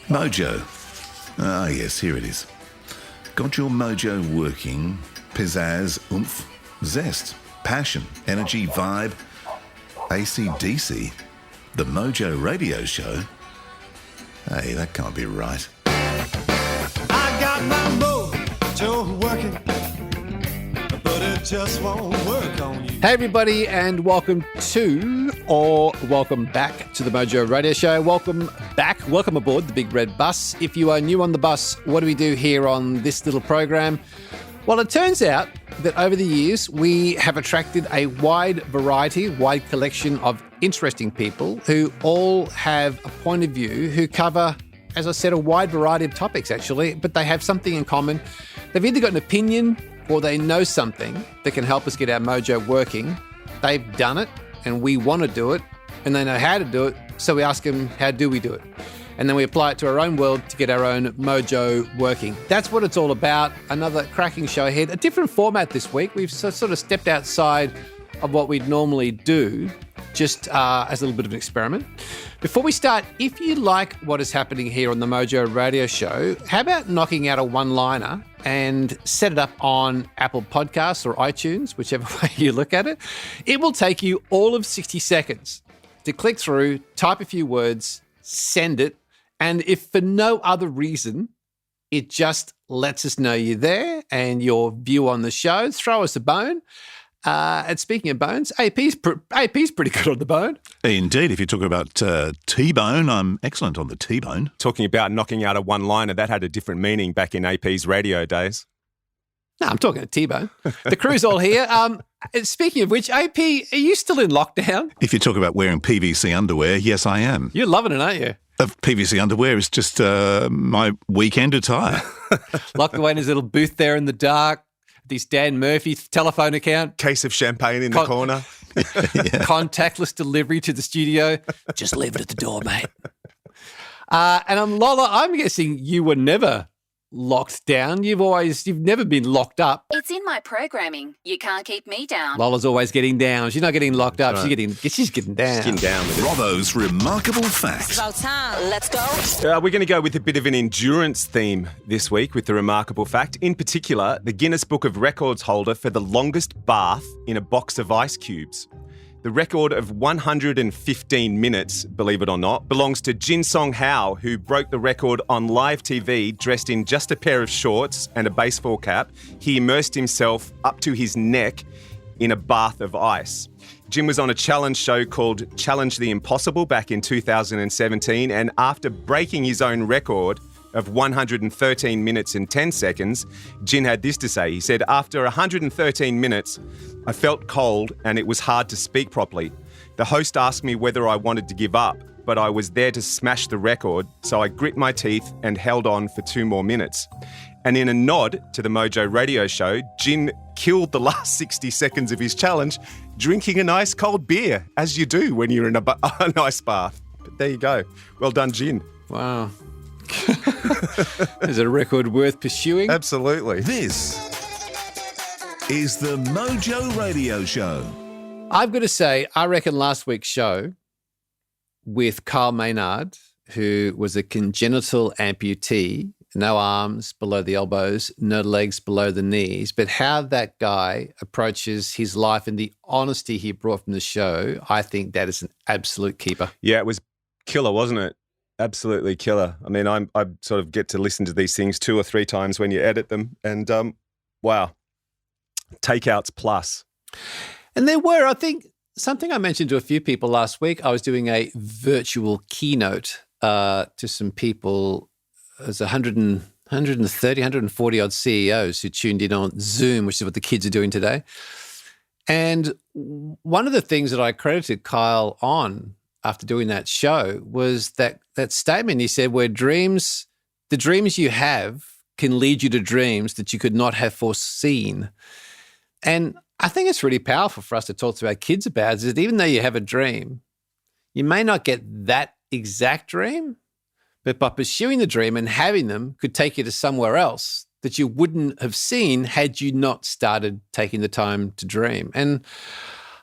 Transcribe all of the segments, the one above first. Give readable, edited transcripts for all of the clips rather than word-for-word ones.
Mojo. Ah, yes, here it is. Got your mojo working? Pizzazz, oomph, zest, passion, energy, vibe, AC/DC. The Mojo Radio Show? Hey, that can't be right. I got my mojo working, but it just won't work on you. Hey everybody, and welcome back to the Mojo Radio Show. Welcome aboard the Big Red Bus. If you are new on the bus, what do we do here on this little program? Well, it turns out that over the years, we have attracted a wide collection of interesting people who all have a point of view, who cover, as I said, a wide variety of topics actually, but they have something in common. They've either got an opinion or they know something that can help us get our mojo working. They've done it and we want to do it and they know how to do it. So we ask them, how do we do it? And then we apply it to our own world to get our own mojo working. That's what it's all about. Another cracking show ahead. A different format this week. We've sort of stepped outside of what we'd normally do, just as a little bit of an experiment. Before we start, if you like what is happening here on the Mojo Radio Show, how about knocking out a one-liner and set it up on Apple Podcasts or iTunes, whichever way you look at it. It will take you all of 60 seconds to click through, type a few words, send it, and if for no other reason, it just lets us know you're there and your view on the show. Throw us a bone. And speaking of bones, AP's pretty good on the bone. Indeed. If you talk about T-bone, I'm excellent on the T-bone. Talking about knocking out a one-liner, that had a different meaning back in AP's radio days. No, I'm talking to T-bone. The crew's all here. Speaking of which, AP, are you still in lockdown? If you talk about wearing PVC underwear, yes, I am. You're loving it, aren't you? PVC underwear is just my weekend attire. Locked away in his little booth there in the dark. This Dan Murphy telephone account. Case of champagne in the corner. Yeah. Contactless delivery to the studio. Just leave it at the door, mate. And I'm Lola. I'm guessing you were never locked down. You've never been locked up. It's in my programming. You can't keep me down. Lola's always getting down. She's not getting locked up. Right. She's getting down. Getting down with it. Bravo's Remarkable Facts. About time. Let's go. We're going to go with a bit of an endurance theme this week with the remarkable fact. In particular, the Guinness Book of Records holder for the longest bath in a box of ice cubes. The record of 115 minutes, believe it or not, belongs to Jin Song Hao, who broke the record on live TV dressed in just a pair of shorts and a baseball cap. He immersed himself up to his neck in a bath of ice. Jim was on a challenge show called Challenge the Impossible back in 2017, and after breaking his own record of 113 minutes and 10 seconds, Jin had this to say. He said, "After 113 minutes, I felt cold and it was hard to speak properly. The host asked me whether I wanted to give up, but I was there to smash the record, so I grit my teeth and held on for 2 more minutes." And in a nod to the Mojo Radio Show, Jin killed the last 60 seconds of his challenge drinking a nice cold beer, as you do when you're in a nice bath. But there you go. Well done, Jin. Wow. Is it a record worth pursuing? Absolutely. This is the Mojo Radio Show. I've got to say, I reckon last week's show with Kyle Maynard, who was a congenital amputee, no arms below the elbows, no legs below the knees, but how that guy approaches his life and the honesty he brought from the show, I think that is an absolute keeper. Yeah, it was killer, wasn't it? Absolutely killer. I mean, I sort of get to listen to these things 2 or 3 times when you edit them, and wow, takeouts plus. And there were, I think, something I mentioned to a few people last week. I was doing a virtual keynote to some people. There's 130, 140 odd CEOs who tuned in on Zoom, which is what the kids are doing today. And one of the things that I credited Kyle on after doing that show was that statement. He said, where the dreams you have can lead you to dreams that you could not have foreseen. And I think it's really powerful for us to talk to our kids about is that even though you have a dream, you may not get that exact dream, but by pursuing the dream and having them could take you to somewhere else that you wouldn't have seen had you not started taking the time to dream. And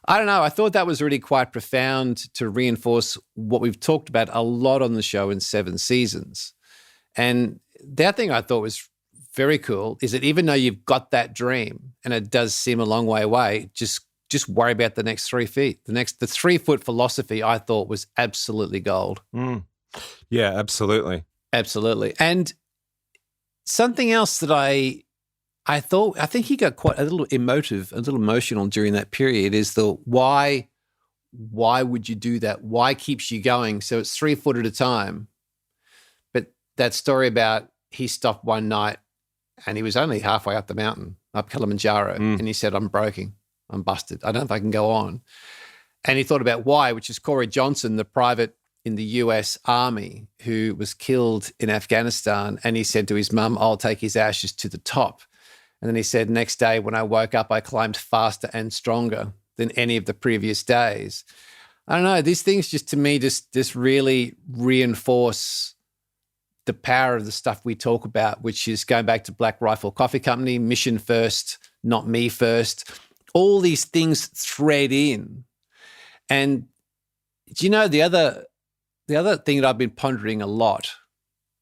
I don't know, I thought that was really quite profound to reinforce what we've talked about a lot on the show in 7 seasons, And the other thing I thought was very cool is that even though you've got that dream and it does seem a long way away, just worry about the next 3 feet. The 3 foot philosophy I thought was absolutely gold. Yeah, absolutely. Absolutely. And something else that I think he got quite a little emotional during that period is the why would you do that? Why keeps you going? So it's 3 foot at a time. But that story about he stopped one night and he was only halfway up the mountain, up Kilimanjaro, and he said, I'm broken. I'm busted. I don't know if I can go on. And he thought about why, which is Corey Johnson, the private in the US Army who was killed in Afghanistan. And he said to his mum, I'll take his ashes to the top. And then he said, next day when I woke up, I climbed faster and stronger than any of the previous days. I don't know. These things just, to me, just really reinforce the power of the stuff we talk about, which is going back to Black Rifle Coffee Company, mission first, not me first. All these things thread in. And do you know the other thing that I've been pondering a lot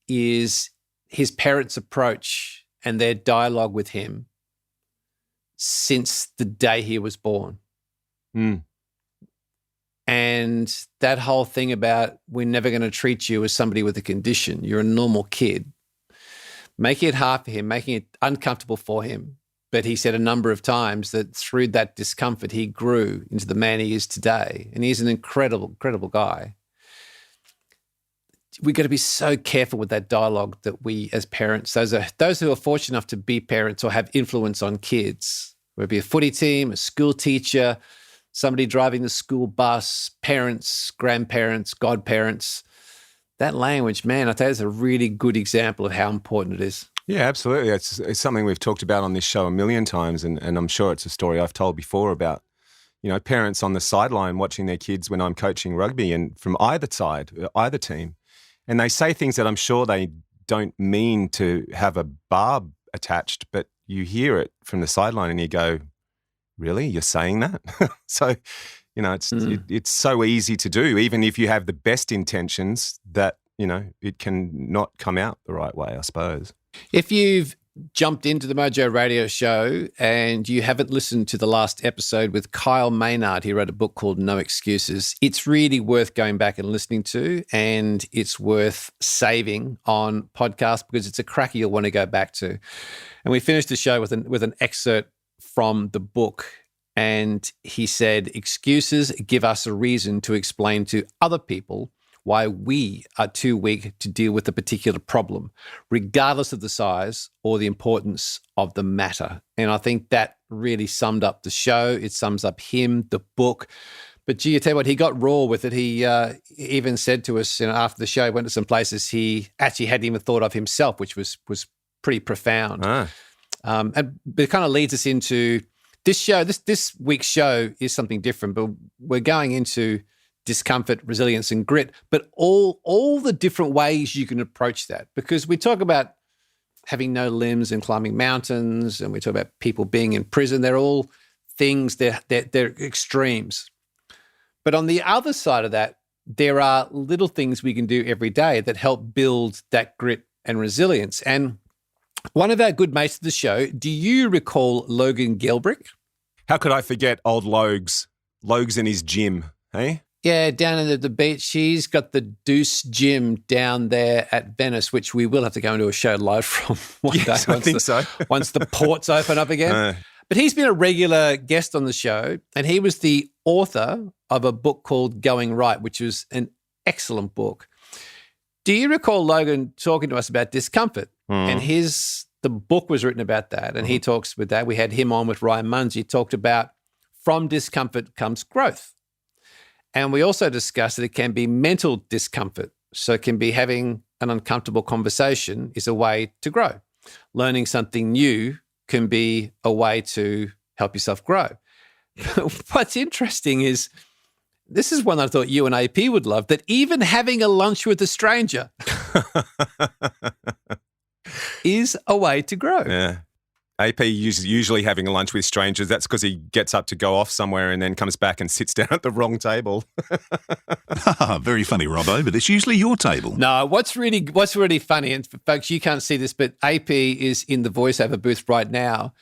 is his parents' approach and their dialogue with him since the day he was born. And that whole thing about we're never going to treat you as somebody with a condition. You're a normal kid. Making it hard for him, making it uncomfortable for him. But he said a number of times that through that discomfort, he grew into the man he is today. And he's an incredible, incredible guy. We've got to be so careful with that dialogue that we as parents, those who are fortunate enough to be parents or have influence on kids, whether it be a footy team, a school teacher, somebody driving the school bus, parents, grandparents, godparents, that language, man, I tell you, is a really good example of how important it is. Yeah, absolutely. It's something we've talked about on this show a million times, and I'm sure it's a story I've told before about, parents on the sideline watching their kids when I'm coaching rugby and from either side, either team, and they say things that I'm sure they don't mean to have a barb attached, but you hear it from the sideline and you go, really? You're saying that? So, it's so easy to do, even if you have the best intentions that, it can not come out the right way, I suppose. If you've jumped into the Mojo Radio Show and you haven't listened to the last episode with Kyle Maynard, he wrote a book called No Excuses. It's really worth going back and listening to, and it's worth saving on podcast because it's a cracker you'll want to go back to. And we finished the show with an excerpt from the book, and he said, excuses give us a reason to explain to other people why we are too weak to deal with a particular problem, regardless of the size or the importance of the matter. And I think that really summed up the show. It sums up him, the book. But gee, I tell you what, he got raw with it. He even said to us, after the show, went to some places he actually hadn't even thought of himself, which was pretty profound. And it kind of leads us into this show. This week's show is something different, but we're going into discomfort, resilience, and grit, but all the different ways you can approach that. Because we talk about having no limbs and climbing mountains, and we talk about people being in prison. They're all things, they're extremes. But on the other side of that, there are little things we can do every day that help build that grit and resilience. And one of our good mates of the show, do you recall Logan Gelbrick? How could I forget old Logs? Logs in his gym, hey? Yeah, down at the beach. He's got the Deuce Gym down there at Venice, which we will have to go into a show live from one day. I think so. Once the ports open up again. But he's been a regular guest on the show, and he was the author of a book called Going Right, which was an excellent book. Do you recall Logan talking to us about discomfort? And the book was written about that, and he talks with that. We had him on with Ryan Munns. He talked about from discomfort comes growth. And we also discussed that it can be mental discomfort. So it can be having an uncomfortable conversation is a way to grow. Learning something new can be a way to help yourself grow. What's interesting is, this is one I thought you and AP would love, that even having a lunch with a stranger is a way to grow. Yeah. AP is usually having a lunch with strangers. That's because he gets up to go off somewhere and then comes back and sits down at the wrong table. Very funny, Robbo, but it's usually your table. No, what's really funny, and folks, you can't see this, but AP is in the voiceover booth right now,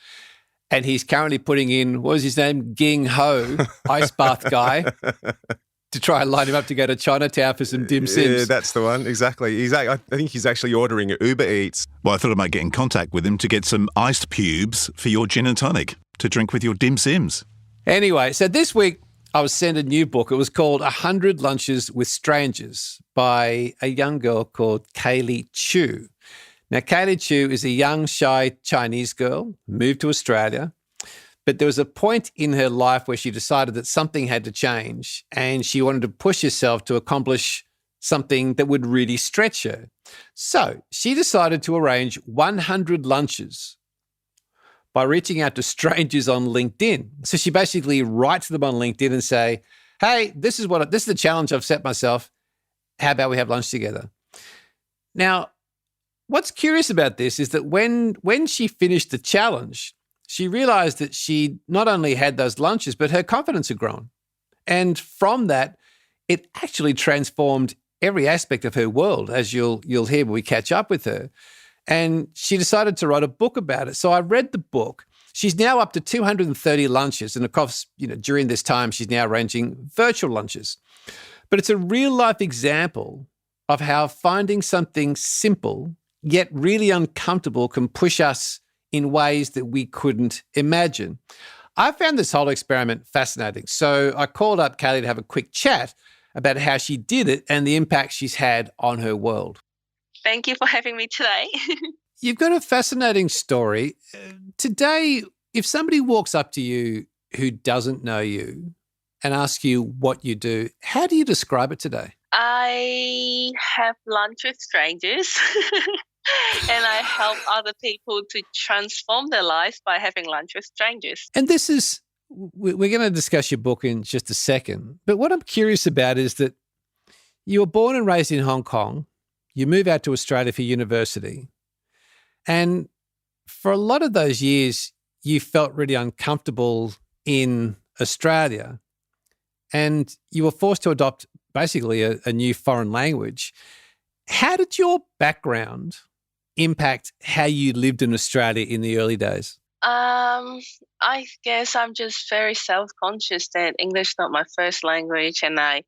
and he's currently putting in, what was his name? Ging Ho, ice bath guy, to try and line him up to go to Chinatown for some dim sims. Yeah, that's the one. Exactly. I think he's actually ordering Uber Eats. Well, I thought I might get in contact with him to get some iced pubes for your gin and tonic to drink with your dim sims. Anyway, so this week I was sent a new book. It was called 100 Lunches with Strangers by a young girl called Kaley Chu. Now, Kaley Chu is a young, shy Chinese girl, moved to Australia, but there was a point in her life where she decided that something had to change and she wanted to push herself to accomplish something that would really stretch her. So she decided to arrange 100 lunches by reaching out to strangers on LinkedIn. So she basically writes them on LinkedIn and say, hey, this is the challenge I've set myself. How about we have lunch together? Now, what's curious about this is that when she finished the challenge, she realized that she not only had those lunches, but her confidence had grown. And from that, it actually transformed every aspect of her world, as you'll hear when we catch up with her. And she decided to write a book about it. So I read the book. She's now up to 230 lunches. And of course, during this time, she's now arranging virtual lunches. But it's a real life example of how finding something simple, yet really uncomfortable, can push us in ways that we couldn't imagine. I found this whole experiment fascinating. So I called up Kaley to have a quick chat about how she did it and the impact she's had on her world. Thank you for having me today. You've got a fascinating story. Today, if somebody walks up to you who doesn't know you and asks you what you do, how do you describe it today? I have lunch with strangers and I help other people to transform their lives by having lunch with strangers. And we're going to discuss your book in just a second. But what I'm curious about is that you were born and raised in Hong Kong. You move out to Australia for university. And for a lot of those years, you felt really uncomfortable in Australia. And you were forced to adopt basically a new foreign language. How did your background impact how you lived in Australia in the early days? I guess I'm just very self-conscious that English is not my first language, and I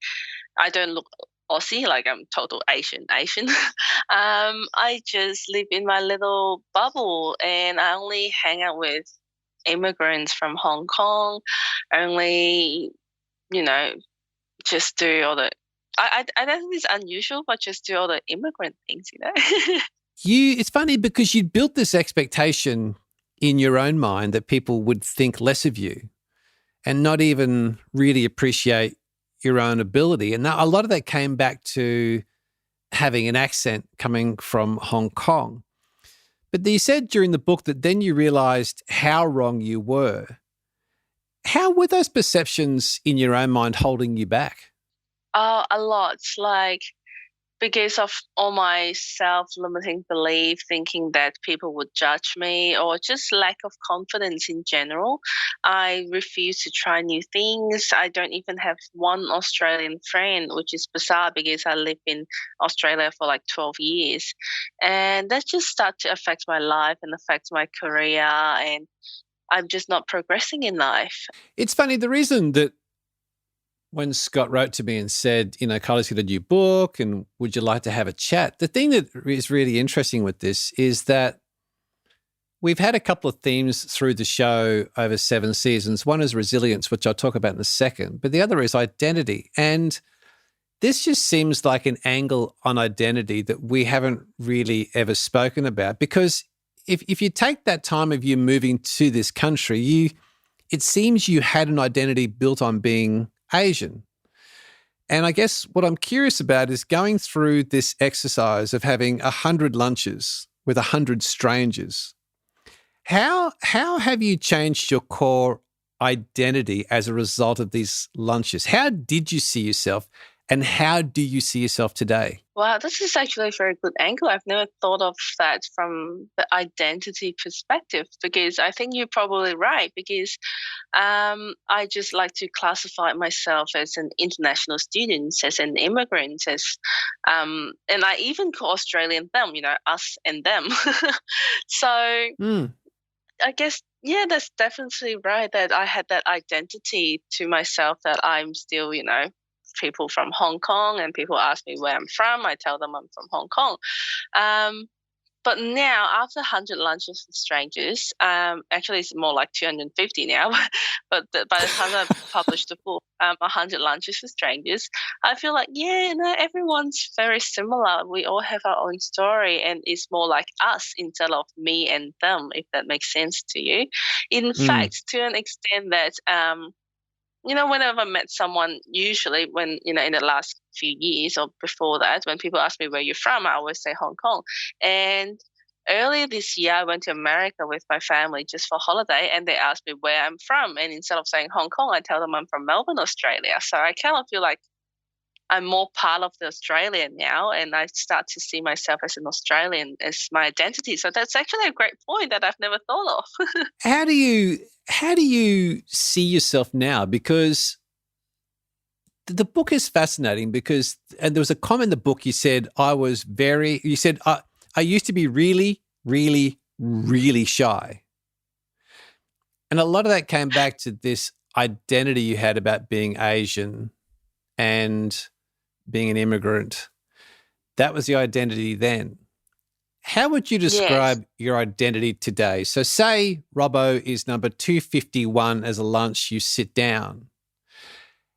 don't look Aussie, like I'm total Asian. I just live in my little bubble, and I only hang out with immigrants from Hong Kong. Only, just do all the. I don't think it's unusual, but just do all the immigrant things, It's funny because you built this expectation in your own mind that people would think less of you and not even really appreciate your own ability. And a lot of that came back to having an accent coming from Hong Kong. But you said during the book that then you realized how wrong you were. How were those perceptions in your own mind holding you back? A lot, because of all my self-limiting belief, thinking that people would judge me, or just lack of confidence in general. I refuse to try new things. I don't even have one Australian friend, which is bizarre because I lived in Australia for 12 years. And that just started to affect my life and affect my career, and I'm just not progressing in life. It's funny, the reason that when Scott wrote to me and said, Kaley's got a new book and would you like to have a chat? The thing that is really interesting with this is that we've had a couple of themes through the show over 7 seasons. One is resilience, which I'll talk about in a second, but the other is identity. And this just seems like an angle on identity that we haven't really ever spoken about, because if you take that time of you moving to this country, it seems you had an identity built on being Asian. And I guess what I'm curious about is going through this exercise of having 100 lunches with 100 strangers. How have you changed your core identity as a result of these lunches? How did you see yourself And how do you see yourself today? Wow, this is actually a very good angle. I've never thought of that from the identity perspective, because I think you're probably right, because I just like to classify myself as an international student, as an immigrant, and I even call Australian them, us and them. So I guess, yeah, that's definitely right, that I had that identity to myself, that I'm still, people from Hong Kong, and people ask me where I'm from. I tell them I'm from Hong Kong. But now, after 100 Lunches with Strangers, actually it's more like 250 now, but by the time I published the book, 100 Lunches with Strangers, I feel like, everyone's very similar. We all have our own story, and it's more like us instead of me and them, if that makes sense to you. In fact, to an extent that, whenever I met someone, usually when, in the last few years or before that, when people ask me where you're from, I always say Hong Kong. And earlier this year, I went to America with my family just for holiday, and they asked me where I'm from. And instead of saying Hong Kong, I tell them I'm from Melbourne, Australia. So I kind of feel like I'm more part of the Australian now, and I start to see myself as an Australian as my identity. So that's actually a great point that I've never thought of. How do you see yourself now? Because the book is fascinating, and there was a comment in the book, you said, I used to be really, really, really shy. And a lot of that came back to this identity you had about being Asian and being an immigrant. That was the identity then. How would you describe your identity today? So say Robbo is number 251 as a lunch, you sit down.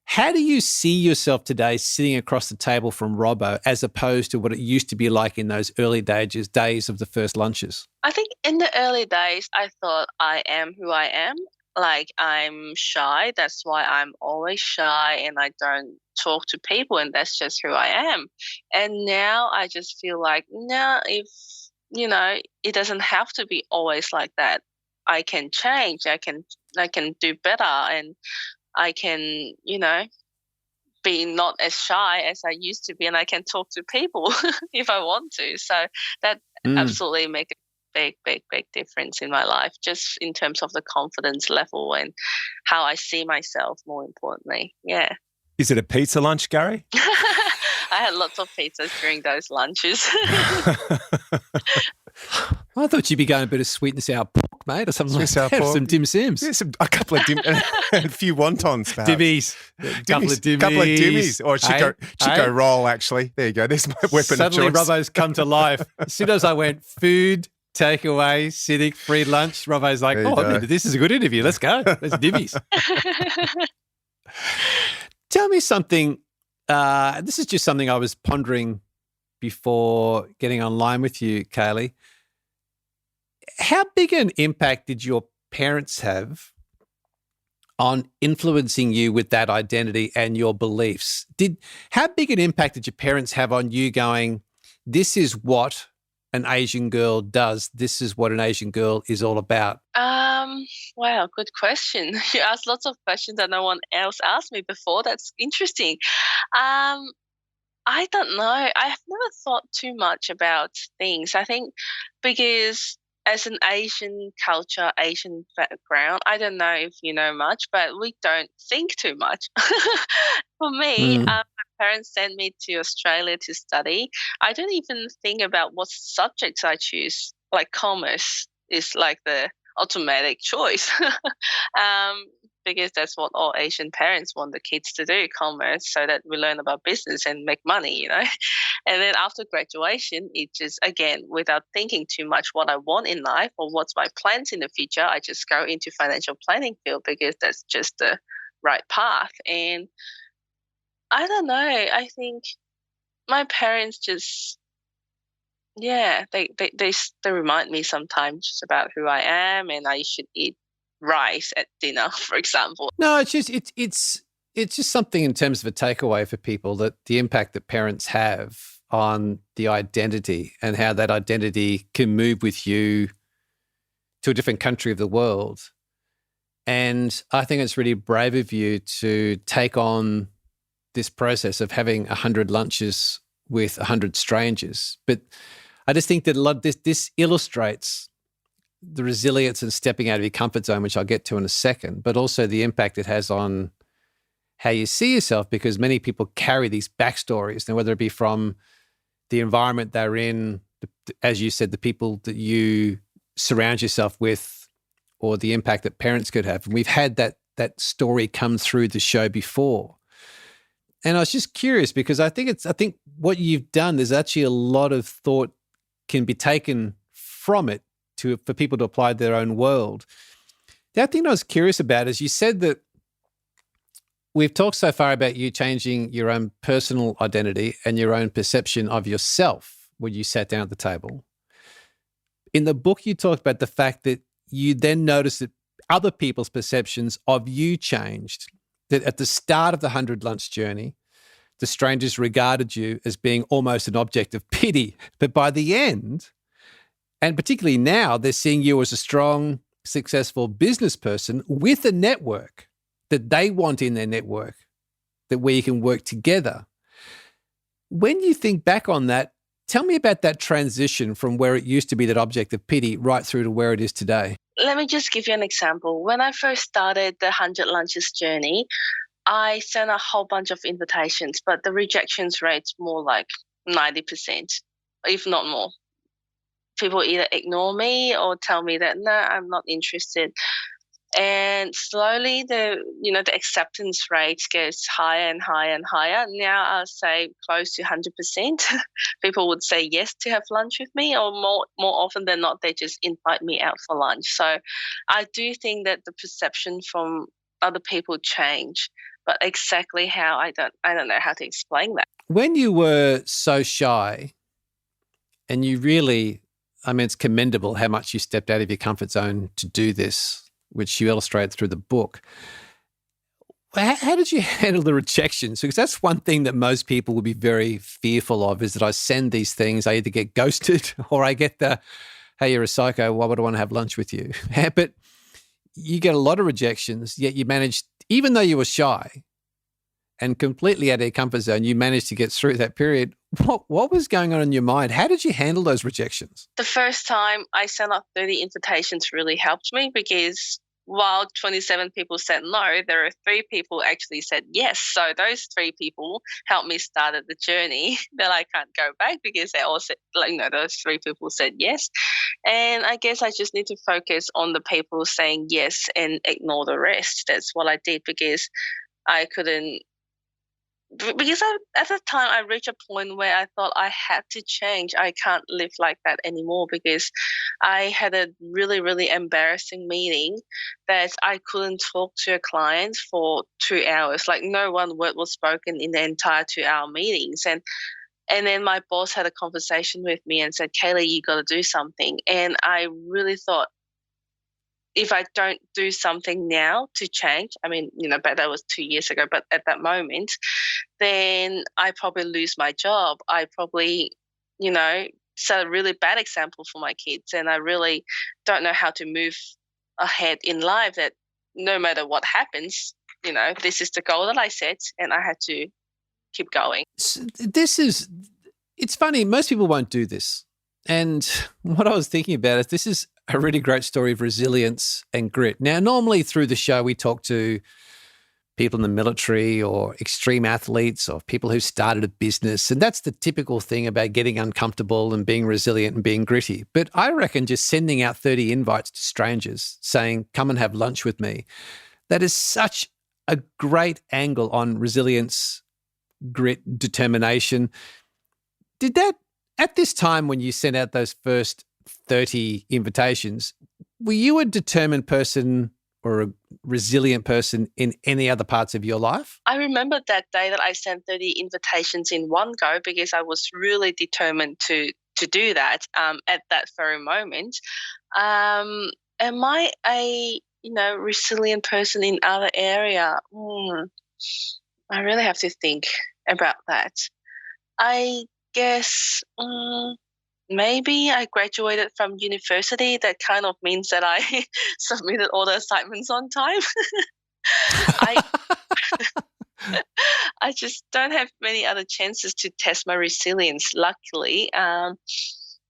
How do you see yourself today sitting across the table from Robbo as opposed to what it used to be like in those early days of the first lunches? I think in the early days, I thought I am who I am. Like, I'm shy. That's why I'm always shy, and I don't talk to people, and that's just who I am. And now I just feel like, no, if, it doesn't have to be always like that. I can change. I can do better, and I can, be not as shy as I used to be, and I can talk to people if I want to. So that absolutely makes a big difference in my life, just in terms of the confidence level and how I see myself, more importantly. Yeah. Is it a pizza lunch, Gary? I had lots of pizzas during those lunches. I thought you'd be going a bit of sweet and sour pork, mate, or something like that. Some Dim Sims. Yeah, a couple of and a few wontons, perhaps. Dimmies. Couple of dimmies. Or Chico roll, actually. There you go. There's my weapon Suddenly of choice. Robbo's come to life. As soon as I went food, takeaway, sitting, free lunch, Robbo's like, this is a good interview. Let's go. Let's dimmies. Tell me something. This is just something I was pondering before getting online with you, Kaley. How big an impact did your parents have on influencing you with that identity and your beliefs? How big an impact did your parents have on you going, this is what an Asian girl does, this is what an Asian girl is all about? Wow, good question. You asked lots of questions that no one else asked me before. That's interesting. I don't know. I have never thought too much about things. I think because as an Asian culture, Asian background, I don't know if you know much, but we don't think too much. For me, my parents sent me to Australia to study. I don't even think about what subjects I choose. Like commerce is like the automatic choice. Because that's what all Asian parents want the kids to do, commerce, so that we learn about business and make money, And then after graduation, it just, again, without thinking too much what I want in life or what's my plans in the future, I just go into financial planning field because that's just the right path. And I don't know, I think my parents just, they remind me sometimes just about who I am, and I should eat rice at dinner, for example. No, it's just something in terms of a takeaway for people, that the impact that parents have on the identity and how that identity can move with you to a different country of the world. And I think it's really brave of you to take on this process of having 100 lunches with 100 strangers. But I just think that a lot this illustrates the resilience and stepping out of your comfort zone, which I'll get to in a second, but also the impact it has on how you see yourself, because many people carry these backstories, now whether it be from the environment they're in, as you said, the people that you surround yourself with, or the impact that parents could have. And we've had that story come through the show before. And I was just curious because I think what you've done, there's actually a lot of thought can be taken from it for people to apply their own world. The other thing I was curious about is you said that we've talked so far about you changing your own personal identity and your own perception of yourself when you sat down at the table. In the book, you talked about the fact that you then noticed that other people's perceptions of you changed, that at the start of the 100 lunch journey, the strangers regarded you as being almost an object of pity. But by the end, and particularly now, they're seeing you as a strong, successful business person with a network that they want in their network, that where you can work together. When you think back on that, tell me about that transition from where it used to be that object of pity right through to where it is today. Let me just give you an example. When I first started the 100 Lunches journey, I sent a whole bunch of invitations, but the rejections rate's more like 90%, if not more. People either ignore me or tell me that, no, I'm not interested. And slowly the acceptance rate gets higher and higher and higher. Now I'll say close to 100%. People would say yes to have lunch with me, or more often than not, they just invite me out for lunch. So I do think that the perception from other people change, but exactly how, I don't know how to explain that. When you were so shy and you really, it's commendable how much you stepped out of your comfort zone to do this, which you illustrate through the book. How did you handle the rejections? Because that's one thing that most people would be very fearful of, is that I send these things, I either get ghosted or I get the, hey, you're a psycho, why would I want to have lunch with you? But you get a lot of rejections, yet you managed, even though you were shy and completely out of your comfort zone, you managed to get through that period. What was going on in your mind? How did you handle those rejections? The first time I sent out 30 invitations really helped me, because while 27 people said no, there are 3 people actually said yes. So those 3 people helped me start the journey that I can't go back, because they all said, those 3 people said yes. And I guess I just need to focus on the people saying yes and ignore the rest. That's what I did, because I couldn't. Because at the time I reached a point where I thought I had to change. I can't live like that anymore, because I had a really, really embarrassing meeting that I couldn't talk to a client for 2 hours. Like, no one word was spoken in the entire 2-hour meetings. And then my boss had a conversation with me and said, Kaley, you got to do something. And I really thought, if I don't do something now to change, but that was 2 years ago, but at that moment, then I probably lose my job. I probably, set a really bad example for my kids, and I really don't know how to move ahead in life, that no matter what happens, this is the goal that I set, and I had to keep going. It's funny, most people won't do this. And what I was thinking about is this is a really great story of resilience and grit. Now, normally through the show, we talk to people in the military or extreme athletes or people who started a business. And that's the typical thing about getting uncomfortable and being resilient and being gritty. But I reckon just sending out 30 invites to strangers saying, come and have lunch with me, that is such a great angle on resilience, grit, determination. Did that, at this time when you sent out those first 30 invitations, were you a determined person or a resilient person in any other parts of your life? I remember that day that I sent 30 invitations in one go, because I was really determined to do that at that very moment. Am I a resilient person in other area? I really have to think about that. I guess maybe I graduated from university. That kind of means that I submitted all the assignments on time. I just don't have many other chances to test my resilience, luckily.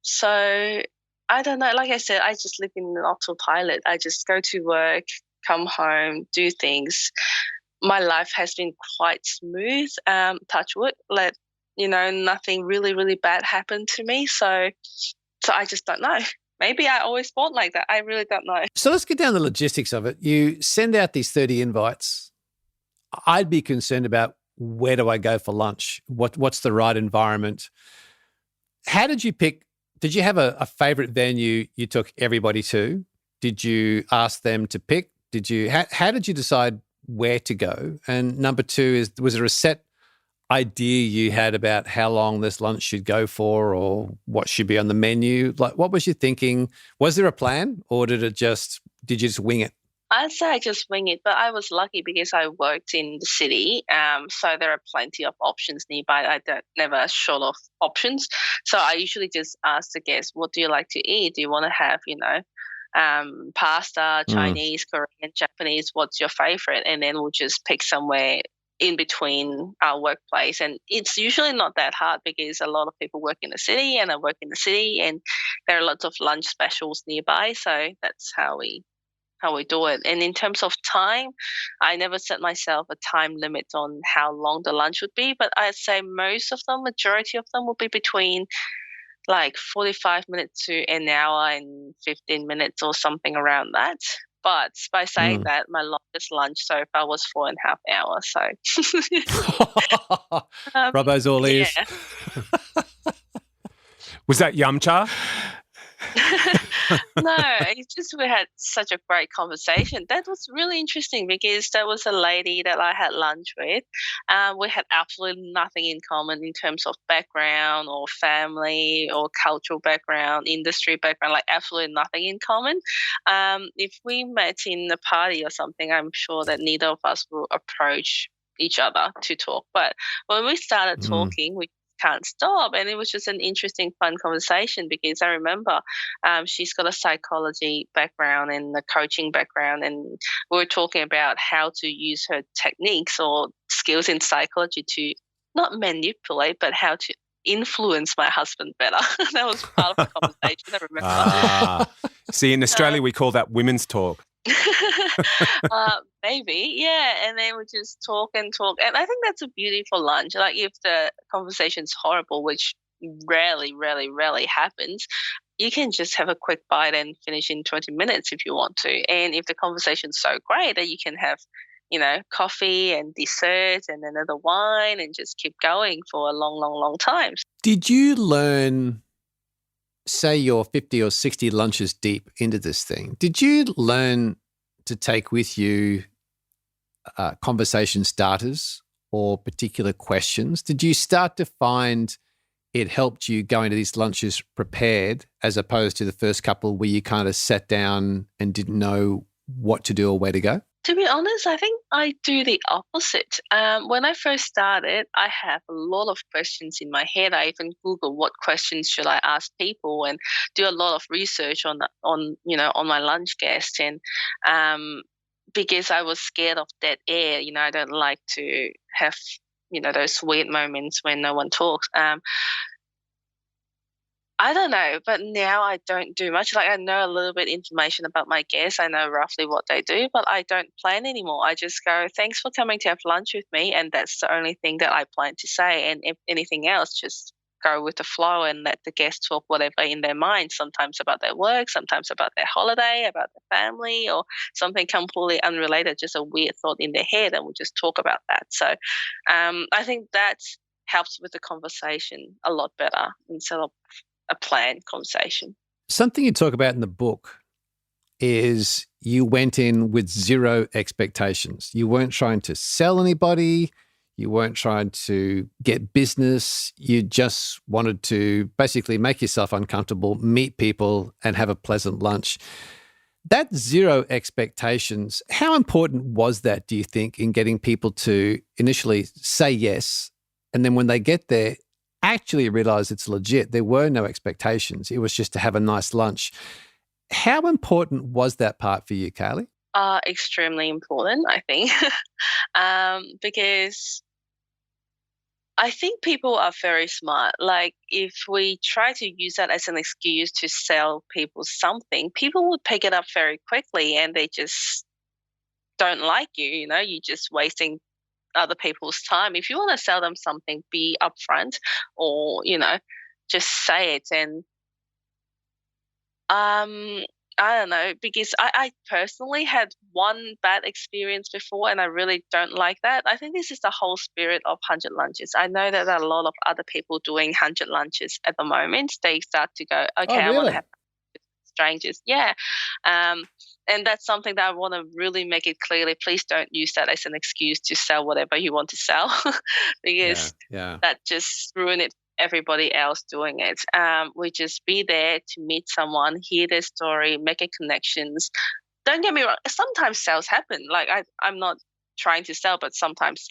So I don't know. Like I said, I just live in an autopilot. I just go to work, come home, do things. My life has been quite smooth, touch wood. Nothing really, really bad happened to me. So I just don't know. Maybe I always born like that. I really don't know. So let's get down to the logistics of it. You send out these 30 invites. I'd be concerned about where do I go for lunch? What's the right environment? How did you pick? Did you have a favorite venue you took everybody to? Did you ask them to pick? How did you decide where to go? And number two was there a set idea you had about how long this lunch should go for or what should be on the menu? Like, what was you thinking? Was there a plan or did you just wing it? I'd say I just wing it, but I was lucky because I worked in the city, so there are plenty of options nearby. I never short of options, so I usually just ask the guests, "What do you like to eat? Do you want to have, pasta, Chinese, Korean, Japanese? What's your favorite?" And then we'll just pick somewhere in between our workplace, and it's usually not that hard because a lot of people work in the city, and I work in the city, and there are lots of lunch specials nearby. So that's how we do it. And in terms of time, I never set myself a time limit on how long the lunch would be, but I'd say majority of them will be between like 45 minutes to an hour and 15 minutes or something around that. But by saying that, my longest lunch so far was 4.5 hours. So Robbo's all ears. Yeah. Was that yum cha? No, it's just we had such a great conversation. That was really interesting because there was a lady that I had lunch with. We had absolutely nothing in common in terms of background or family or cultural background, industry background, like absolutely nothing in common. If we met in a party or something, I'm sure that neither of us will approach each other to talk. But when we started talking, we can't stop, and it was just an interesting, fun conversation because I remember she's got a psychology background and a coaching background, and we were talking about how to use her techniques or skills in psychology to not manipulate, but how to influence my husband better. That was part of the conversation, I remember. See, in Australia, we call that women's talk. Maybe, yeah. And then we just talk and talk. And I think that's a beautiful lunch. Like if the conversation's horrible, which rarely happens, you can just have a quick bite and finish in 20 minutes if you want to. And if the conversation's so great that you can have, coffee and dessert and another wine and just keep going for a long time. Did you learn, say you're 50 or 60 lunches deep into this thing, did you learn to take with you conversation starters or particular questions? Did you start to find it helped you go into these lunches prepared as opposed to the first couple where you kind of sat down and didn't know what to do or where to go? To be honest, I think I do the opposite. When I first started, I have a lot of questions in my head. I even Google what questions should I ask people and do a lot of research on my lunch guests. And because I was scared of dead air, I don't like to have those weird moments when no one talks. I don't know, but now I don't do much. Like I know a little bit information about my guests. I know roughly what they do, but I don't plan anymore. I just go, thanks for coming to have lunch with me. And that's the only thing that I plan to say. And if anything else, just go with the flow and let the guests talk whatever in their mind, sometimes about their work, sometimes about their holiday, about their family, or something completely unrelated, just a weird thought in their head, and we'll just talk about that. So I think that helps with the conversation a lot better instead of a planned conversation. Something you talk about in the book is you went in with zero expectations. You weren't trying to sell anybody. You weren't trying to get business. You just wanted to basically make yourself uncomfortable, meet people, and have a pleasant lunch. That zero expectations, how important was that, do you think, in getting people to initially say yes, and then when they get there, actually realize it's legit? There were no expectations. It was just to have a nice lunch. How important was that part for you, Kaley? Extremely important, I think, because I think people are very smart. Like, if we try to use that as an excuse to sell people something, people would pick it up very quickly and they just don't like you. You're just wasting other people's time. If you want to sell them something, be upfront, or, just say it. And I don't know, because I personally had one bad experience before and I really don't like that. I think this is the whole spirit of 100 lunches. I know that there are a lot of other people doing 100 lunches at the moment. They start to go, okay, Oh, I want to really? have strangers. Yeah. And that's something that I want to really make it clearly. Please don't use that as an excuse to sell whatever you want to sell, because Yeah. that just ruin it. Everybody else doing it. We just be there to meet someone, hear their story, make a connections. Don't get me wrong. Sometimes sales happen. Like, I'm not trying to sell, but sometimes,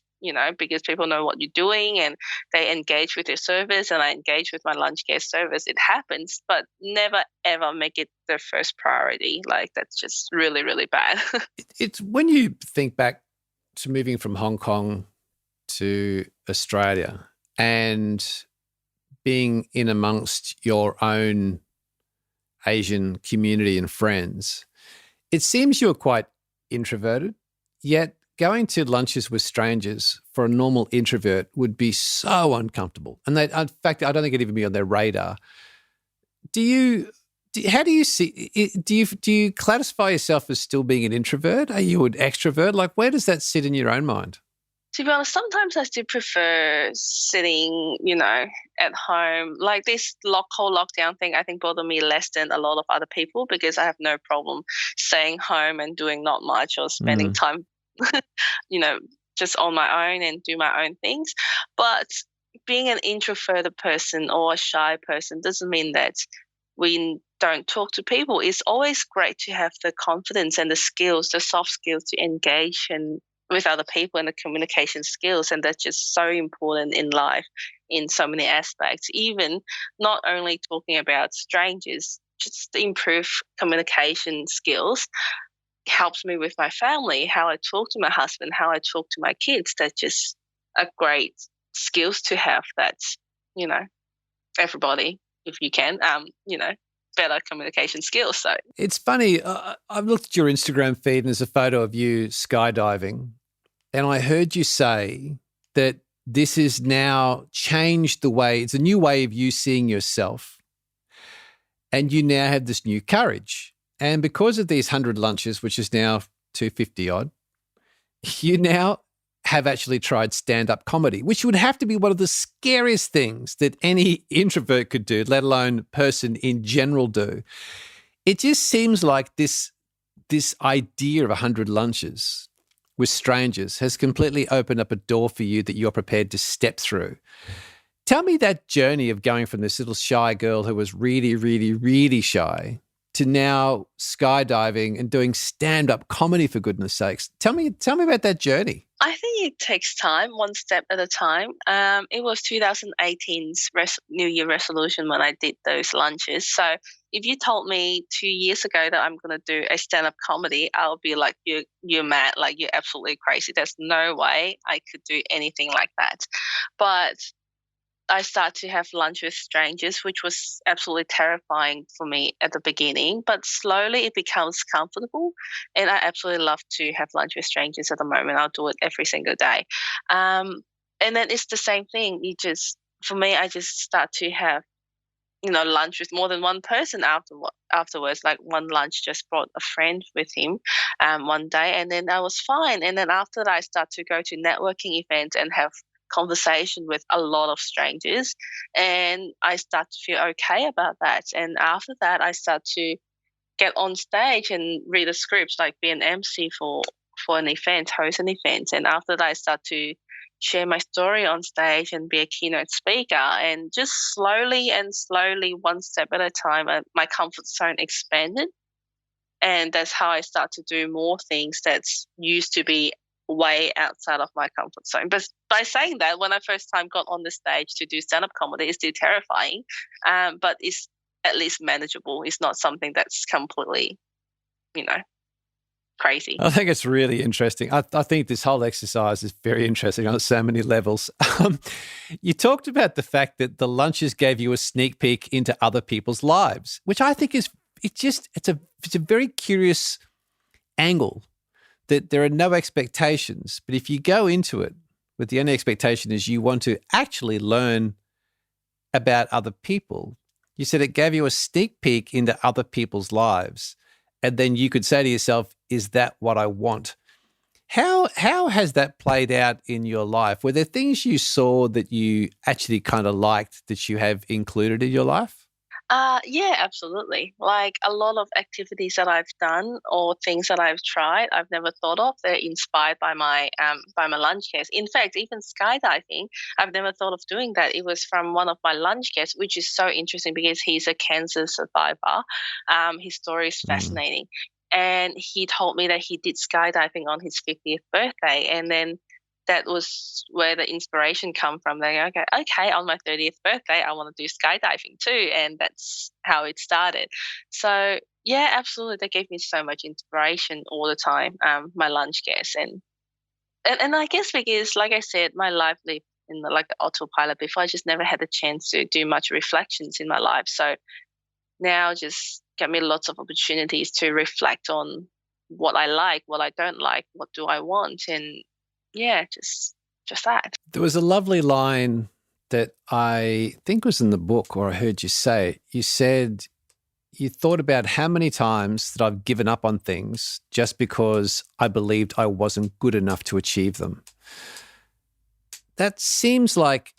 because people know what you're doing and they engage with your service, and I engage with my lunch care service, it happens. But never ever make it their first priority. Like, that's just really, really bad. It's when you think back to moving from Hong Kong to Australia and being in amongst your own Asian community and friends, it seems you're quite introverted, yet going to lunches with strangers for a normal introvert would be so uncomfortable. And in fact, I don't think it'd even be on their radar. How do you see, do you classify yourself as still being an introvert? Are you an extrovert? Like, where does that sit in your own mind? To be honest, sometimes I still prefer sitting, at home. Like, this whole lockdown thing, I think bothered me less than a lot of other people, because I have no problem staying home and doing not much, or spending time, just on my own and do my own things. But being an introverted person or a shy person doesn't mean that we don't talk to people. It's always great to have the confidence and the skills, the soft skills to engage and with other people, and the communication skills. And that's just so important in life in so many aspects. Even not only talking about strangers, just to improve communication skills helps me with my family, how I talk to my husband, how I talk to my kids. That's just a great skills to have. That's, everybody, if you can, better communication skills. So It's funny. I've looked at your Instagram feed and there's a photo of you skydiving, and I heard you say that this has now changed the way, it's a new way of you seeing yourself, and you now have this new courage. And because of these 100 lunches, which is now 250 odd, you now have actually tried stand-up comedy, which would have to be one of the scariest things that any introvert could do, let alone person in general do. It just seems like this idea of 100 lunches with strangers has completely opened up a door for you that you're prepared to step through. Tell me that journey of going from this little shy girl who was really, really, really shy to now skydiving and doing stand-up comedy, for goodness sakes. Tell me about that journey. I think it takes time, one step at a time. It was 2018's New Year resolution when I did those lunches. So if you told me 2 years ago that I'm going to do a stand-up comedy, I'll be like, you're mad, like you're absolutely crazy. There's no way I could do anything like that. But I started to have lunch with strangers, which was absolutely terrifying for me at the beginning, but slowly it becomes comfortable, and I absolutely love to have lunch with strangers at the moment. I'll do it every single day. And then it's the same thing. For me, I just start to have, lunch with more than one person afterwards. Like, one lunch just brought a friend with him one day, and then I was fine. And then after that, I start to go to networking events and have conversation with a lot of strangers, and I start to feel okay about that. And after that, I start to get on stage and read a script, like be an MC for an event, host an event. And after that, I start to share my story on stage and be a keynote speaker. And just slowly, one step at a time, my comfort zone expanded, and that's how I start to do more things that's used to be way outside of my comfort zone. But by saying that, when I first time got on the stage to do stand-up comedy, it's still terrifying, but it's at least manageable. It's not something that's completely, crazy. I think it's really interesting. I think this whole exercise is very interesting on so many levels. You talked about the fact that the lunches gave you a sneak peek into other people's lives, which I think is it's a very curious angle, that there are no expectations, but if you go into it with the only expectation is you want to actually learn about other people, you said it gave you a sneak peek into other people's lives. And then you could say to yourself, is that what I want? How has that played out in your life? Were there things you saw that you actually kind of liked that you have included in your life? Yeah, absolutely. Like a lot of activities that I've done or things that I've tried, I've never thought of. They're inspired by my lunch guests. In fact, even skydiving, I've never thought of doing that. It was from one of my lunch guests, which is so interesting because he's a cancer survivor. His story is fascinating, and he told me that he did skydiving on his 50th birthday, and then that was where the inspiration come from. They go, okay, on my 30th birthday, I want to do skydiving too. And that's how it started. So yeah, absolutely. That gave me so much inspiration all the time, my lunch guests. And I guess because, like I said, my life lived in like the autopilot before. I just never had the chance to do much reflections in my life. So now just get me lots of opportunities to reflect on what I like, what I don't like, what do I want, and yeah, just that. There was a lovely line that I think was in the book, or I heard you say. You said you thought about how many times that I've given up on things just because I believed I wasn't good enough to achieve them. That seems like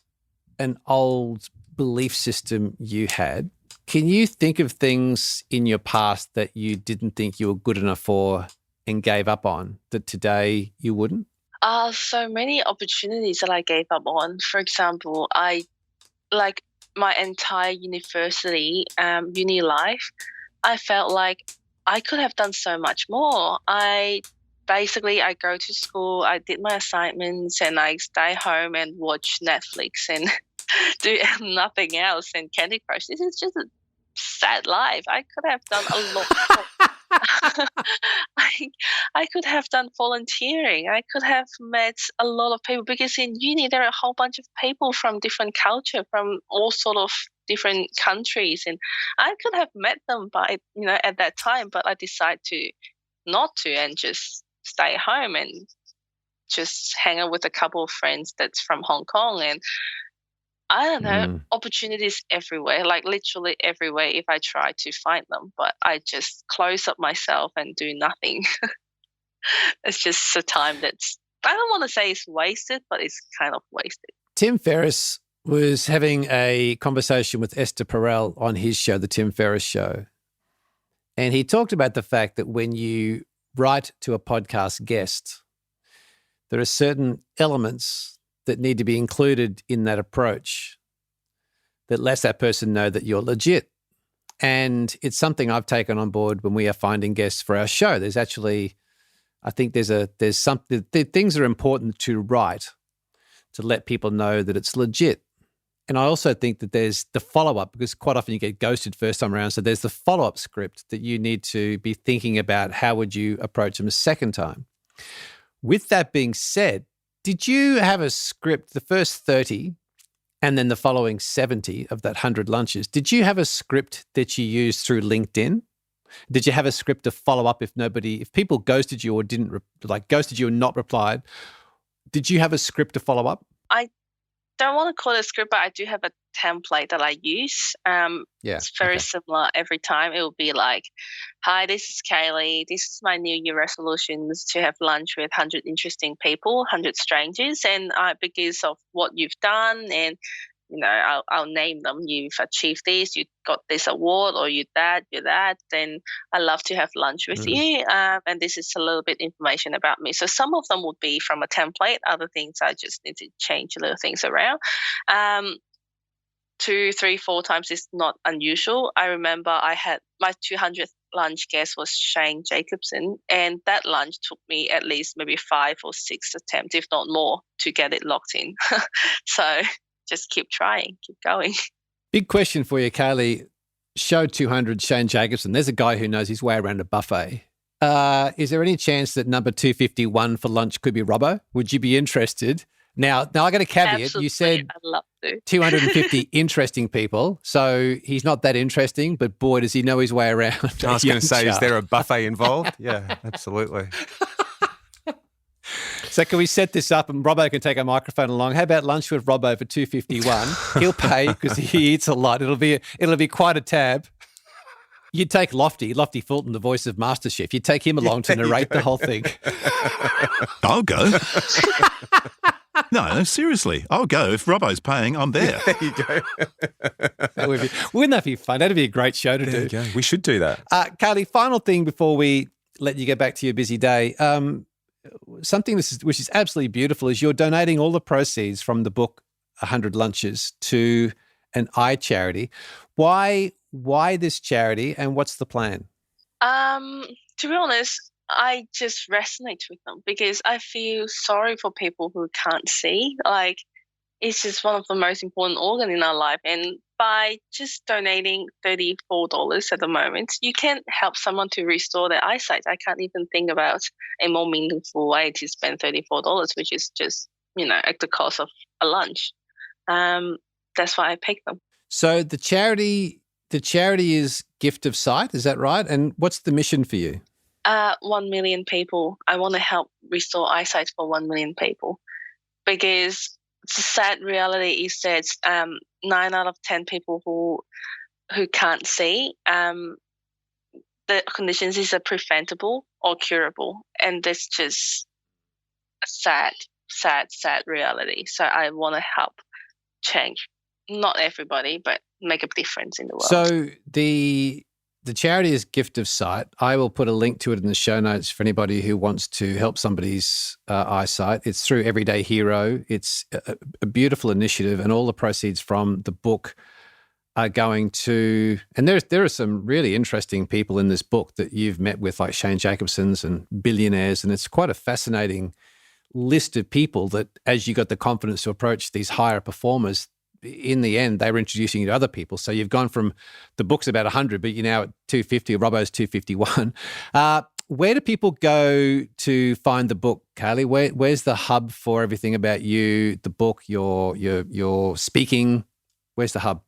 an old belief system you had. Can you think of things in your past that you didn't think you were good enough for and gave up on that today you wouldn't? So many opportunities that I gave up on. For example, I like my entire university, uni life, I felt like I could have done so much more. I go to school, I did my assignments, and I stay home and watch Netflix and do nothing else and Candy Crush. This is just a sad life. I could have done a lot more. I could have done volunteering. I could have met a lot of people because in uni there are a whole bunch of people from different culture, from all sort of different countries, and I could have met them by at that time, but I decided to not to and just stay home and just hang out with a couple of friends that's from Hong Kong. And I don't know, opportunities everywhere, like literally everywhere if I try to find them, but I just close up myself and do nothing. It's just a time that's, I don't want to say it's wasted, but it's kind of wasted. Tim Ferriss was having a conversation with Esther Perel on his show, The Tim Ferriss Show. And he talked about the fact that when you write to a podcast guest, there are certain elements that need to be included in that approach that lets that person know that you're legit. And it's something I've taken on board when we are finding guests for our show. There's actually, I think there's something, things are important to write to let people know that it's legit. And I also think that there's the follow-up, because quite often you get ghosted first time around. So there's the follow-up script that you need to be thinking about. How would you approach them a second time? With that being said, did you have a script, the first 30 and then the following 70 of that 100 lunches? Did you have a script that you used through LinkedIn? Did you have a script to follow up if people ghosted you or ghosted you and not replied? Did you have a script to follow up? I don't want to call it a script, but I do have a template that I use. It's very similar every time. It will be like, hi, this is Kaley. This is my New Year resolutions to have lunch with 100 interesting people, 100 strangers. And because of what you've done and, I'll name them. You've achieved this, you got this award, or you're that, then I love to have lunch with you. And this is a little bit information about me. So some of them would be from a template. Other things I just need to change little things around. 2, 3, 4 times is not unusual. I remember I had my 200th lunch guest was Shane Jacobson, and that lunch took me at least maybe 5 or 6 attempts, if not more, to get it locked in. So just keep trying, keep going. Big question for you, Kaley. Show 200, Shane Jacobson. There's a guy who knows his way around a buffet. is there any chance that number 251 for lunch could be Robbo? Would you be interested? Now I got a caveat. Absolutely, You said I'd love to. 250 interesting people, so he's not that interesting, but boy, does he know his way around. I was going to say, is there a buffet involved? Yeah, absolutely. So can we set this up and Robbo can take a microphone along? How about lunch with Robbo for 251? He'll pay because he eats a lot. It'll be quite a tab. You'd take Lofty Fulton, the voice of MasterChef. You'd take him along to narrate the whole thing. I'll go. No, seriously, I'll go. If Robbo's paying, I'm there. There you go. Wouldn't that be fun? That'd be a great show to There do. you go. We should do that. Kaley, final thing before we let you get back to your busy day. Something which is absolutely beautiful is you're donating all the proceeds from the book 100 Lunches to an eye charity. Why this charity and what's the plan? To be honest, I just resonate with them because I feel sorry for people who can't see. Like, it's just one of the most important organs in our life. And by just donating $34 at the moment, you can help someone to restore their eyesight. I can't even think about a more meaningful way to spend $34, which is just, at the cost of a lunch. That's why I picked them. So the charity is Gift of Sight, is that right? And what's the mission for you? 1 million people. I want to help restore eyesight for 1 million people because the sad reality is that 9 out of 10 people who can't see, the conditions is preventable or curable, and that's just a sad reality. So I want to help change, not everybody, but make a difference in the world. So the charity is Gift of Sight. I will put a link to it in the show notes for anybody who wants to help somebody's eyesight. It's through Everyday Hero. It's a beautiful initiative, and all the proceeds from the book are going to, and there are some really interesting people in this book that you've met with, like Shane Jacobson's and billionaires, and it's quite a fascinating list of people that, as you got the confidence to approach these higher performers, in the end, they were introducing you to other people. So you've gone from the book's about 100, but you're now at 250, Robbo's 251. Where do people go to find the book, Kaley? Where's the hub for everything about you, the book, your speaking? Where's the hub?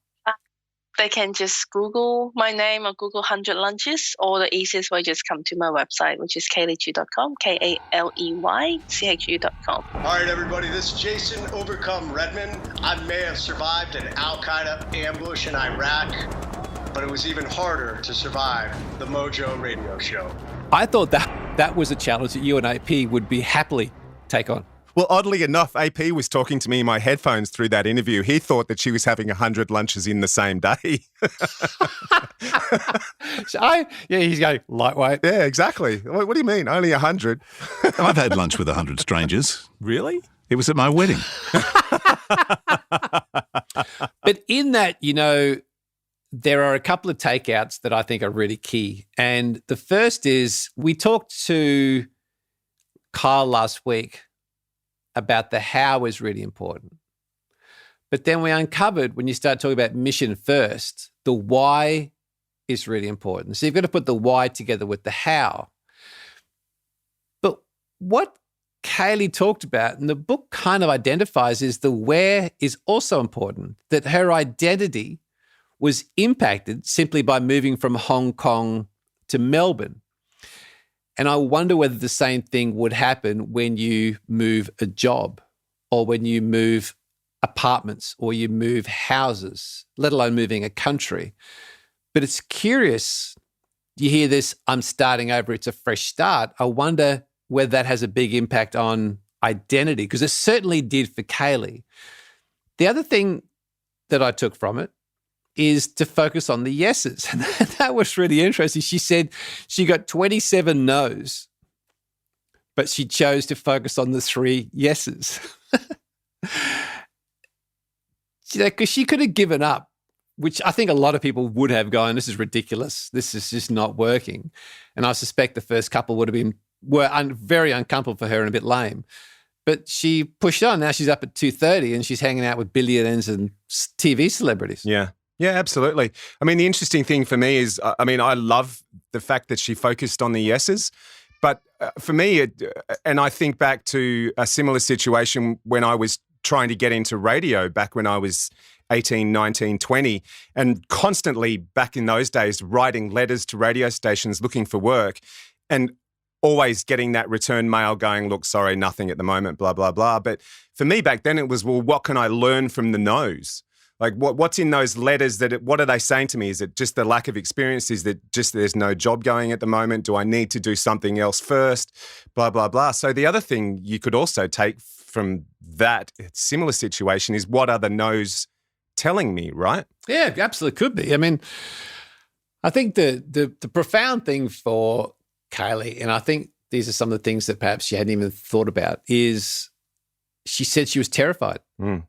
They can just Google my name or Google 100 Lunches, or the easiest way, just come to my website, which is kaleychu.com, KALEYCHU.com. All right, everybody, this is Jason Overcome Redmond. I may have survived an Al-Qaeda ambush in Iraq, but it was even harder to survive the Mojo radio show. I thought that was a challenge that you and AP would be happily take on. Well, oddly enough, AP was talking to me in my headphones through that interview. He thought that she was having 100 lunches in the same day. He's going, lightweight. Yeah, exactly. What do you mean? Only 100? I've had lunch with 100 strangers. Really? It was at my wedding. But in that, there are a couple of takeouts that I think are really key. And the first is, we talked to Kyle last week about the how is really important. But then we uncovered, when you start talking about mission first, the why is really important. So you've got to put the why together with the how. But what Kaley talked about, and the book kind of identifies, is the where is also important, that her identity was impacted simply by moving from Hong Kong to Melbourne. And I wonder whether the same thing would happen when you move a job, or when you move apartments, or you move houses, let alone moving a country. But it's curious, you hear this, I'm starting over, it's a fresh start. I wonder whether that has a big impact on identity, because it certainly did for Kaley. The other thing that I took from it is to focus on the yeses. And that was really interesting. She said she got 27 no's, but she chose to focus on the 3 yeses. Because she could have given up, which I think a lot of people would have gone, this is ridiculous. This is just not working. And I suspect the first couple were very uncomfortable for her and a bit lame. But she pushed on. Now she's up at 230 and she's hanging out with billionaires and TV celebrities. Yeah. Yeah, absolutely. I mean, the interesting thing for me is, I love the fact that she focused on the yeses. But for me, and I think back to a similar situation when I was trying to get into radio back when I was 18, 19, 20, and constantly back in those days writing letters to radio stations looking for work and always getting that return mail going, look, sorry, nothing at the moment, blah, blah, blah. But for me back then it was, well, what can I learn from the no's? Like what's in those letters what are they saying to me? Is it just the lack of experience? Is that just there's no job going at the moment? Do I need to do something else first? Blah, blah, blah. So the other thing you could also take from that similar situation is what are the no's telling me, right? Yeah, absolutely could be. I mean, I think the profound thing for Kaley, and I think these are some of the things that perhaps she hadn't even thought about, is she said she was terrified. Mm.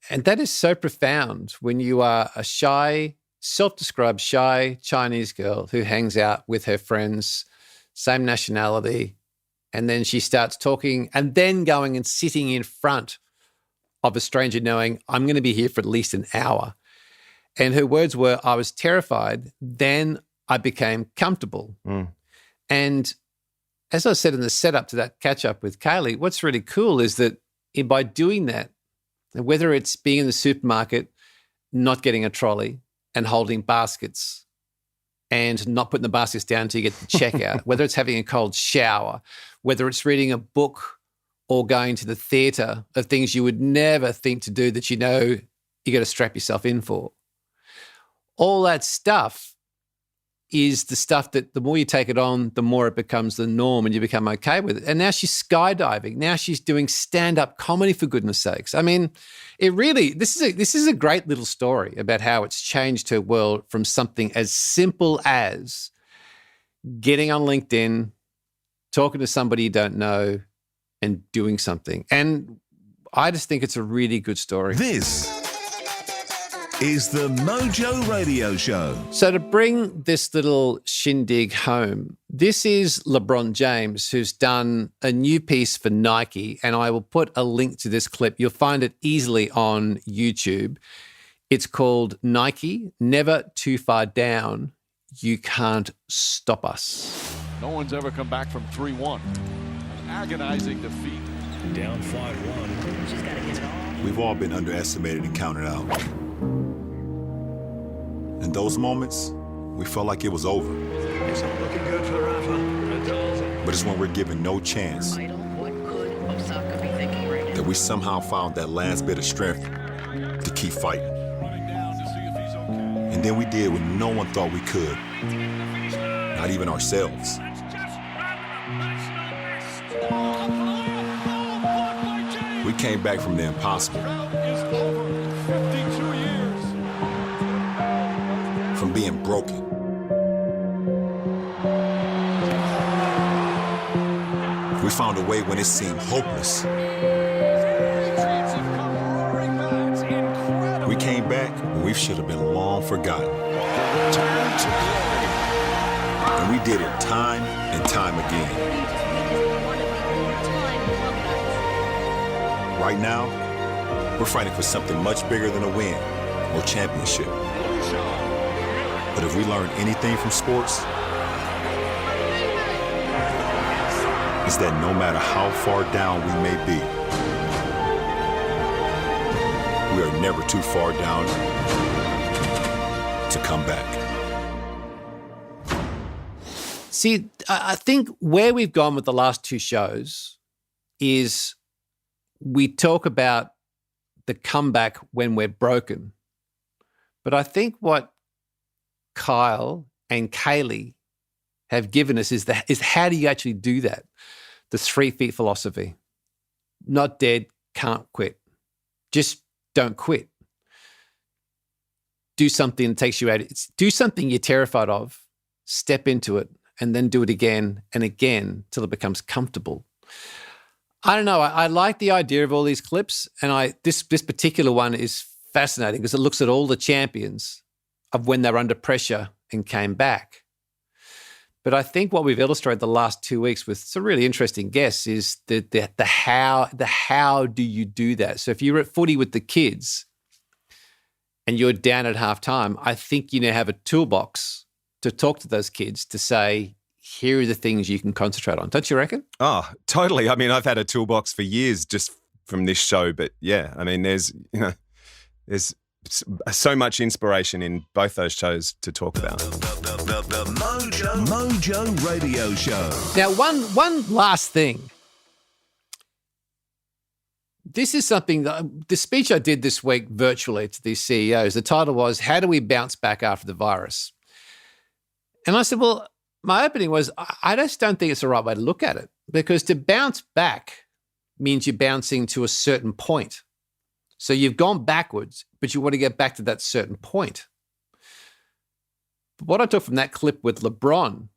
And that is so profound when you are a shy, self-described shy Chinese girl who hangs out with her friends, same nationality, and then she starts talking and then going and sitting in front of a stranger knowing I'm going to be here for at least an hour. And her words were, I was terrified, then I became comfortable. Mm. And as I said in the setup to that catch-up with Kaley, what's really cool is that by doing that, whether it's being in the supermarket, not getting a trolley and holding baskets and not putting the baskets down until you get the checkout, whether it's having a cold shower, whether it's reading a book or going to the theatre of things you would never think to do that you know you got to strap yourself in for. All that stuff is the stuff that the more you take it on, the more it becomes the norm and you become okay with it. And now she's skydiving. Now she's doing stand-up comedy, for goodness sakes. I mean, this is a great little story about how it's changed her world from something as simple as getting on LinkedIn, talking to somebody you don't know, and doing something. And I just think it's a really good story. This is the Mojo Radio Show. So to bring this little shindig home, this is LeBron James, who's done a new piece for Nike, and I will put a link to this clip. You'll find it easily on YouTube. It's called Nike, Never Too Far Down. You can't stop us. No one's ever come back from 3-1. An agonizing defeat. Down 5-1. Just gotta get it all. We've all been underestimated and counted out. In those moments, we felt like it was over. It's not looking good for Rafa. But it's when we're given no chance What could Osaka be thinking right now? that we somehow found that last bit of strength to keep fighting. And then we did what no one thought we could. Not even ourselves. We came back from the impossible. From being broken. We found a way when it seemed hopeless. We came back when we should have been long forgotten. And we did it time and time again. Right now, we're fighting for something much bigger than a win or championship. But if we learn anything from sports, it's that no matter how far down we may be, we are never too far down to come back. See, I think where we've gone with the last two shows is we talk about the comeback when we're broken. But I think what Kyle and Kaley have given us is how do you actually do that? The 3 feet philosophy. Not dead, can't quit. Just don't quit. Do something that takes you out. Do something you're terrified of, step into it, and then do it again and again till it becomes comfortable. I don't know. I like the idea of all these clips, and this particular one is fascinating because it looks at all the champions of when they're under pressure and came back. But I think what we've illustrated the last 2 weeks with some really interesting guests is the how do you do that? So if you're at footy with the kids and you're down at halftime, I think you now have a toolbox to talk to those kids to say, here are the things you can concentrate on. Don't you reckon? Oh, totally. I mean, I've had a toolbox for years just from this show, but yeah, I mean, there's so much inspiration in both those shows to talk about. The Mojo Radio Show. Now, one last thing. This is something that the speech I did this week virtually to these CEOs, the title was, How Do We Bounce Back After the Virus? And I said, well, my opening was, I just don't think it's the right way to look at it, because to bounce back means you're bouncing to a certain point. So you've gone backwards, but you want to get back to that certain point. But what I took from that clip with LeBron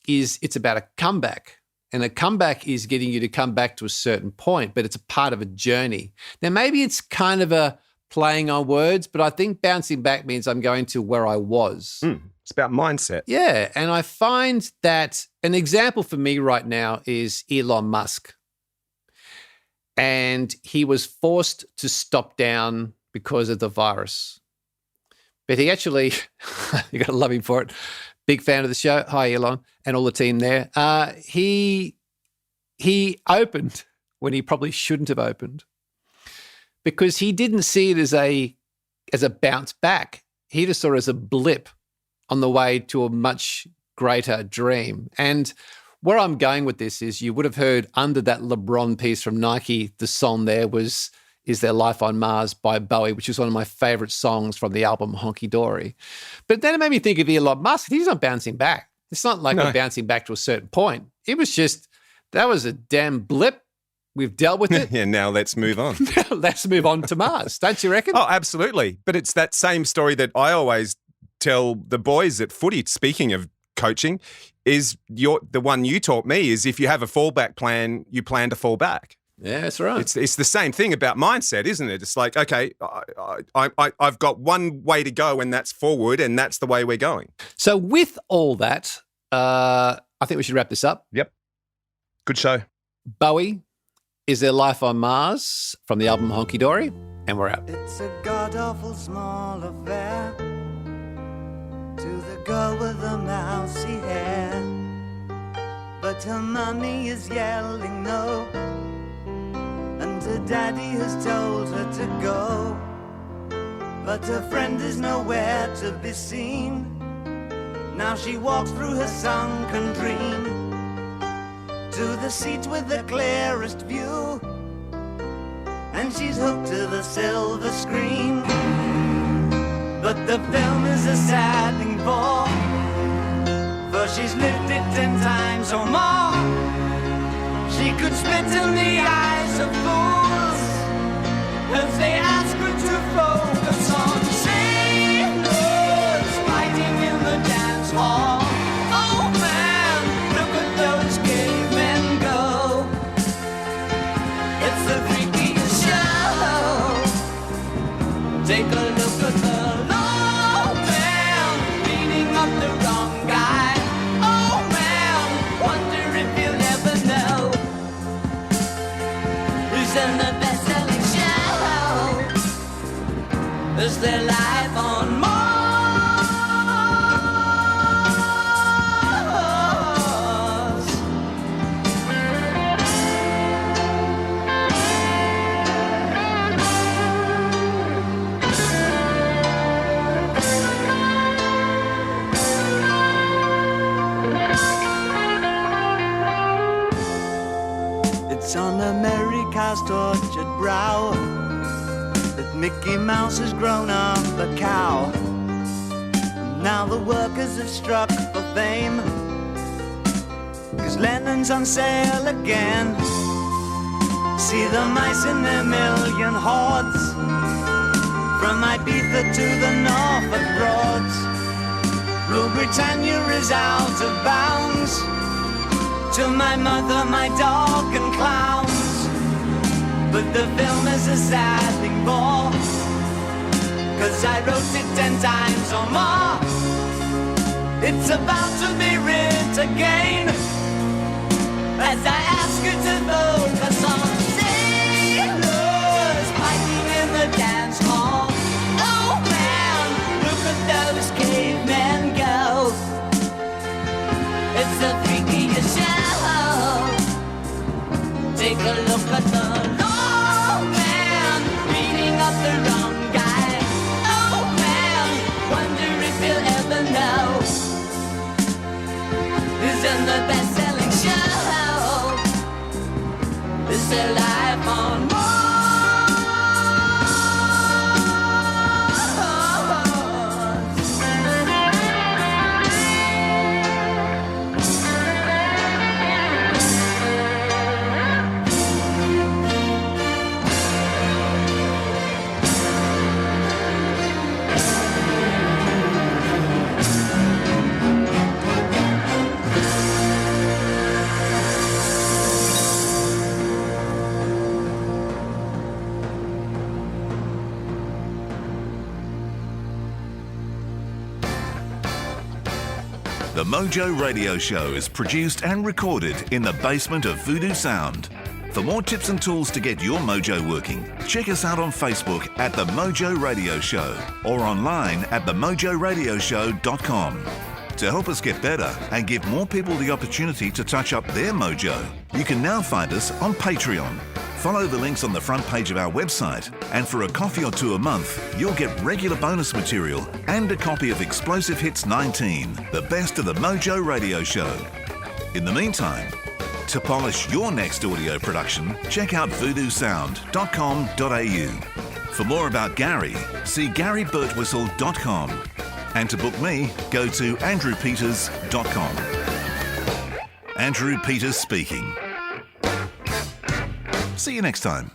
is it's about a comeback. And a comeback is getting you to come back to a certain point, but it's a part of a journey. Now, maybe it's kind of a playing on words, but I think bouncing back means I'm going to where I was. It's about mindset. Yeah, and I find that an example for me right now is Elon Musk. And he was forced to stop down because of the virus. But he actually, you got to love him for it. Big fan of the show. Hi, Elon, and all the team there. He opened when he probably shouldn't have opened because he didn't see it as a bounce back. He just saw it as a blip on the way to a much greater dream. And where I'm going with this is you would have heard under that LeBron piece from Nike, the song there was Is There Life on Mars by Bowie, which is one of my favorite songs from the album Honky Dory. But then it made me think of Elon Musk. He's not bouncing back. It's not like we're bouncing back to a certain point. It was just, that was a damn blip. We've dealt with it. Yeah, now let's move on. Let's move on to Mars. Don't you reckon? Oh, absolutely. But it's that same story that I always tell the boys at footy, speaking of coaching, is the one you taught me is if you have a fallback plan, you plan to fall back. Yeah, that's right. It's the same thing about mindset, isn't it? It's like, okay, I've got one way to go and that's forward and that's the way we're going. So with all that, I think we should wrap this up. Yep. Good show. Bowie, Is There Life on Mars from the album Honky Dory? And we're out. It's a god-awful small affair to the girl with the mousy hair, but her mummy is yelling no, and her daddy has told her to go, but her friend is nowhere to be seen. Now she walks through her sunken dream to the seat with the clearest view, and she's hooked to the silver screen. But the film is a sad thing for she's lived it 10 times or more. She could spit in the eyes of fools if they ask her to focus on sailors fighting in the dance hall. Oh man, look at those cavemen go. It's the freakiest show. Take a look at the low man beating up the wrong guy. Oh man, wonder if you'll ever know who's in the best-selling show. Is there life on Mars? It's on America's tortured brow that Mickey Mouse has grown up a cow. And now the workers have struck for fame, 'cause Lennon's on sale again. See the mice in their million hordes, from Ibiza to the Norfolk Broads. Rule Britannia is out of bounds, to my mother, my dog and clowns. But the film is a sad thing for, 'cause I wrote it 10 times or more. It's about to be writ again, as I ask you to focus on sailors fighting in the dance hall. Oh man, your life on mojo. The Mojo Radio Show is produced and recorded in the basement of Voodoo Sound. For more tips and tools to get your mojo working, check us out on Facebook at The Mojo Radio Show or online at themojoradioshow.com. To help us get better and give more people the opportunity to touch up their mojo, you can now find us on Patreon. Follow the links on the front page of our website, and for a coffee or two a month, you'll get regular bonus material and a copy of Explosive Hits 19, the best of the Mojo Radio Show. In the meantime, to polish your next audio production, check out voodoosound.com.au. For more about Gary, see GaryBurtwhistle.com. And to book me, go to andrewpeters.com. Andrew Peters speaking. See you next time.